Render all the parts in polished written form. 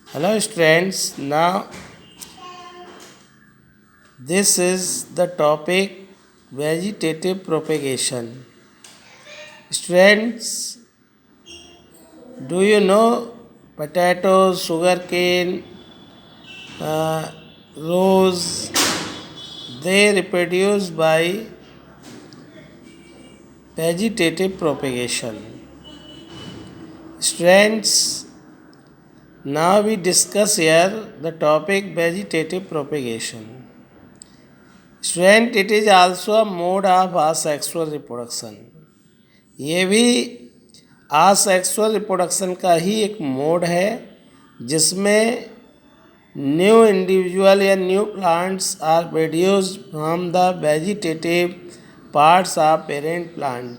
Hello students, now this is the topic vegetative propagation. Students, do you know potatoes, sugarcane, rose, they reproduce by vegetative propagation. Students, now we discuss here the topic vegetative propagation. Student, it is also a mode of asexual reproduction. ये भी asexual reproduction का ही एक mode है जिसमें new individual या new plants are produced from the vegetative parts of parent plant.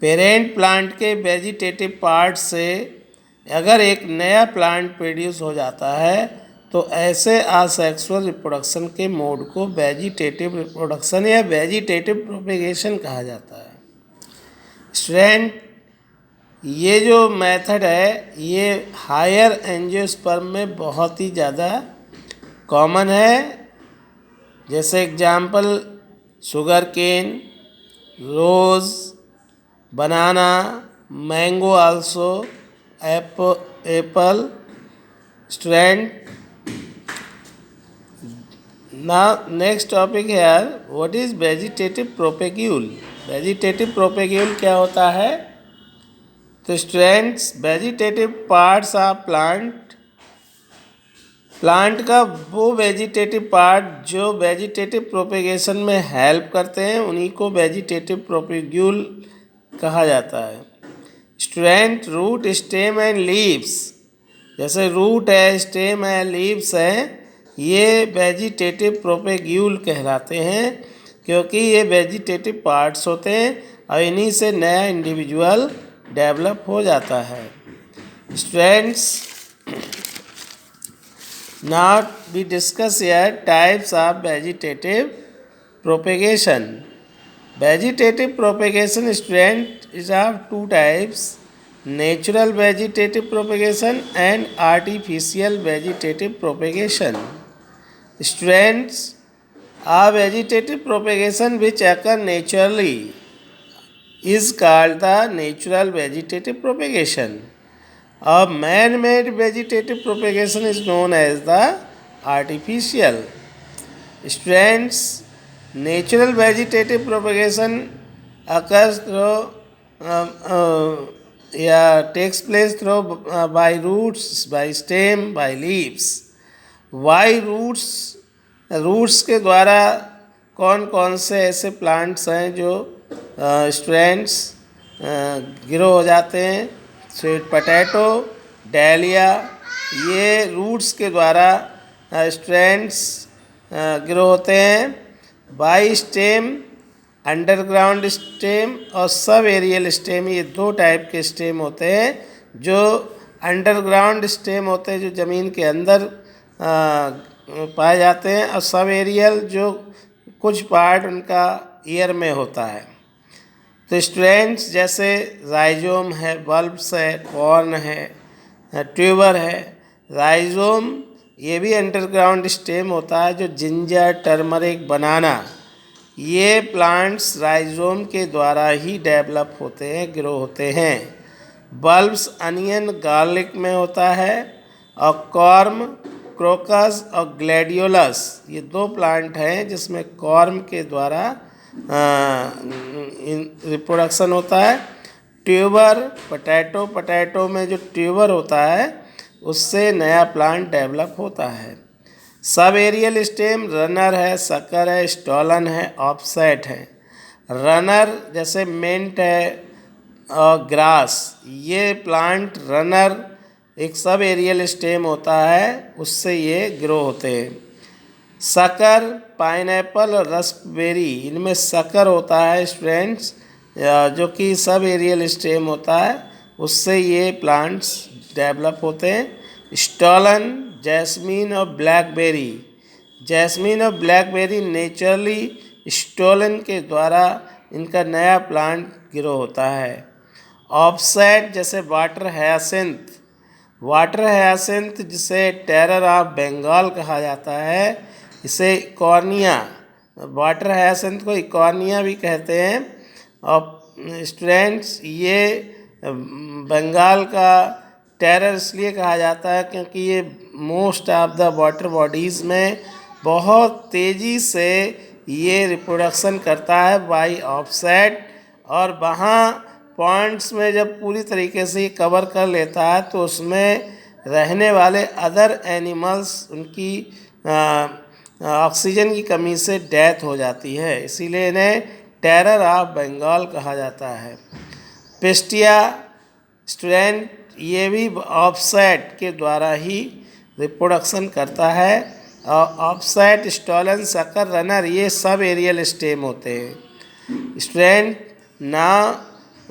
Parent plant के vegetative part से अगर एक नया प्लांट प्रोड्यूस हो जाता है तो ऐसे असेक्सुअल रिप्रोडक्शन के मोड को वेजिटेटिव रिप्रोडक्शन या वेजिटेटिव प्रोपेगेशन कहा जाता है। स्टूडेंट, ये जो मेथड है ये हायर एंजियोस्पर्म में बहुत ही ज़्यादा कॉमन है। जैसे example sugar cane, rose, banana, mango also, apple. Student, now next topic here, what is vegetative propagule? Vegetative propagule क्या होता है? तो students, vegetative parts of plant का वो वेजिटेटिव पार्ट जो वेजिटेटिव प्रोपेगेशन में हेल्प करते हैं उन्हीं को वेजिटेटिव प्रोपेग्यूल कहा जाता है। Student, root, stem and leaves, जैसे रूट है, स्टेम है, लीव्स हैं, ये वेजिटेटिव प्रोपेग्यूल कहलाते हैं क्योंकि ये वेजिटेटिव पार्ट्स होते हैं और इन्हीं से नया इंडिविजुअल डेवलप हो जाता है। Students, now we discuss here types of vegetative propagation. Vegetative propagation student is of two types, natural vegetative propagation and artificial vegetative propagation. Students, a vegetative propagation which occur naturally is called the natural vegetative propagation. A man-made vegetative propagation is known as the artificial. Students, natural vegetative propagation occurs takes place through by roots, by stem, by leaves. By roots के द्वारा कौन कौन से ऐसे plants हैं जो students grow हो जाते हैं? स्वीट पोटैटो, डैलिया, ये रूट्स के द्वारा स्टूडेंट्स ग्रो होते हैं। बाई स्टेम, अंडरग्राउंड स्टेम और सब एरियल स्टेम, ये दो टाइप के स्टेम होते हैं। जो अंडरग्राउंड स्टेम होते हैं जो ज़मीन के अंदर पाए जाते हैं और सब एरियल जो कुछ पार्ट उनका ईयर में होता है। तो स्टूडेंट्स, जैसे राइजोम है, बल्ब्स है, कॉर्न है, ट्यूबर है। राइजोम ये भी अंडरग्राउंड स्टेम होता है। जो जिंजर, टर्मरिक, बनाना, ये प्लांट्स राइजोम के द्वारा ही डेवलप होते हैं, ग्रो होते हैं। बल्ब्स अनियन, गार्लिक में होता है। और कॉर्म, क्रोकस और ग्लैडियोलस, ये दो प्लांट हैं जिसमें कॉर्म के द्वारा रिप्रोडक्शन होता है। ट्यूबर, पोटैटो में जो ट्यूबर होता है उससे नया प्लांट डेवलप होता है। सब एरियल स्टेम रनर है, सकर है, स्टॉलन है, ऑफसेट है। रनर जैसे मिंट है और ग्रास, ये प्लांट रनर एक सब एरियल स्टेम होता है, उससे ये ग्रो होते हैं। सकर, पाइनएप्पल और रस्पबेरी, इनमें सकर होता है स्टूडेंट्स, जो कि सब एरियल स्टेम होता है, उससे ये प्लांट्स डेवलप होते हैं। स्टॉलन, जैस्मीन और ब्लैकबेरी, जैस्मीन और ब्लैकबेरी नेचुरली स्टॉलन के द्वारा इनका नया प्लांट ग्रो होता है। ऑफसेट जैसे वाटर हायसिंथ, वाटर हायसिंथ जिसे टेरर ऑफ बंगाल कहा जाता है, इसे कॉर्निया, वाटर हायसिंथ को इकॉर्निया भी कहते हैं। और स्टूडेंट्स ये बंगाल का टेरर इसलिए कहा जाता है क्योंकि ये most of the water bodies में बहुत तेज़ी से ये रिप्रोडक्शन करता है बाई ऑफसेट, और वहाँ पॉइंट्स में जब पूरी तरीके से ये कवर कर लेता है तो उसमें रहने वाले अदर एनिमल्स उनकी ऑक्सीजन की कमी से डेथ हो जाती है, इसीलिए इन्हें टेरर ऑफ बंगाल कहा जाता है। पिस्टिया स्टूडेंट ये भी ऑफसेट के द्वारा ही रिप्रोडक्शन करता है, और ऑफसेट स्टॉलन सकर रनर ये सब एरियल स्टेम होते हैं। स्टूडेंट ना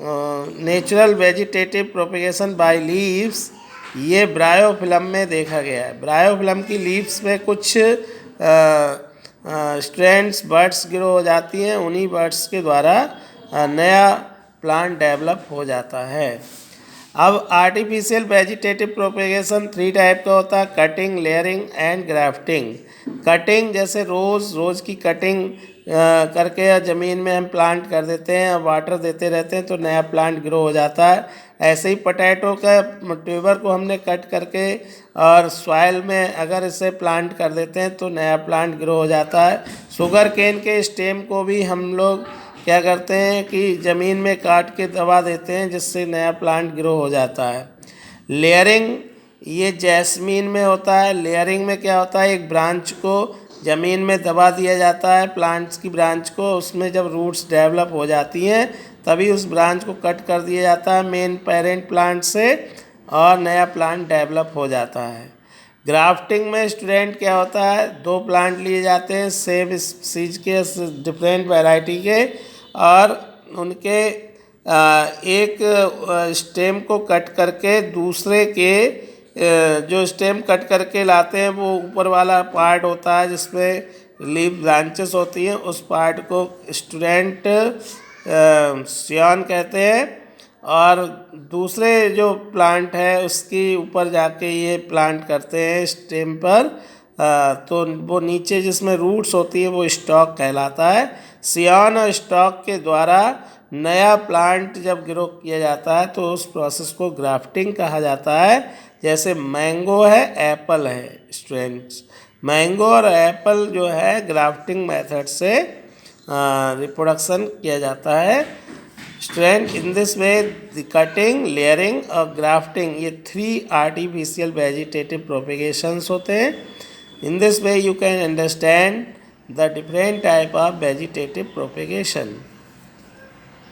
natural vegetative propagation by leaves ये ब्रायोफिल्म में देखा गया है। ब्रायोफिल्म की लीव्स में कुछ स्ट्रैंड्स बर्ड्स ग्रो हो जाती हैं, उन्हीं बर्ड्स के द्वारा नया प्लांट डेवलप हो जाता है। अब आर्टिफिशियल वेजिटेटिव प्रोपेगेशन 3 टाइप का होता है, cutting, layering and grafting. Cutting जैसे रोज़ की कटिंग करके ज़मीन में हम प्लांट कर देते हैं और वाटर देते रहते हैं तो नया प्लांट ग्रो हो जाता है। ऐसे ही पोटैटो का ट्यूबर को हमने कट करके और सॉइल में अगर इसे प्लांट कर देते हैं तो नया प्लांट ग्रो हो जाता है। शुगर केन के स्टेम को भी हम लोग क्या करते हैं कि ज़मीन में काट के दबा देते हैं जिससे नया प्लांट ग्रो हो जाता है। लेयरिंग ये जैस्मीन में होता है। लेयरिंग में क्या होता है, एक ब्रांच को ज़मीन में दबा दिया जाता है, प्लांट्स की ब्रांच को, उसमें जब रूट्स डेवलप हो जाती हैं तभी उस ब्रांच को कट कर दिया जाता है मेन पेरेंट प्लांट से और नया प्लांट डेवलप हो जाता है। ग्राफ्टिंग में स्टूडेंट क्या होता है, 2 प्लांट लिए जाते हैं सेम सीज के डिफरेंट वैरायटी के, और उनके एक स्टेम को कट करके दूसरे के जो स्टेम कट करके लाते हैं वो ऊपर वाला पार्ट होता है जिसमें लीफ ब्रांचेस होती हैं, उस पार्ट को स्टूडेंट सियॉन कहते हैं, और दूसरे जो प्लांट है उसके ऊपर जाके ये प्लांट करते हैं स्टेम पर, तो वो नीचे जिसमें रूट्स होती है वो स्टॉक कहलाता है। सियॉन और स्टॉक के द्वारा नया प्लांट जब ग्रो किया जाता है तो उस प्रोसेस को ग्राफ्टिंग कहा जाता है। जैसे मैंगो है, एप्पल है स्टूडेंट्स, मैंगो और एप्पल जो है ग्राफ्टिंग मेथड से रिप्रोडक्शन किया जाता है। Student in this way the cutting, layering और ग्राफ्टिंग ये 3 आर्टिफिशियल वेजिटेटिव प्रोपेगेशंस होते हैं। In this way you can understand the different type of vegetative propagation.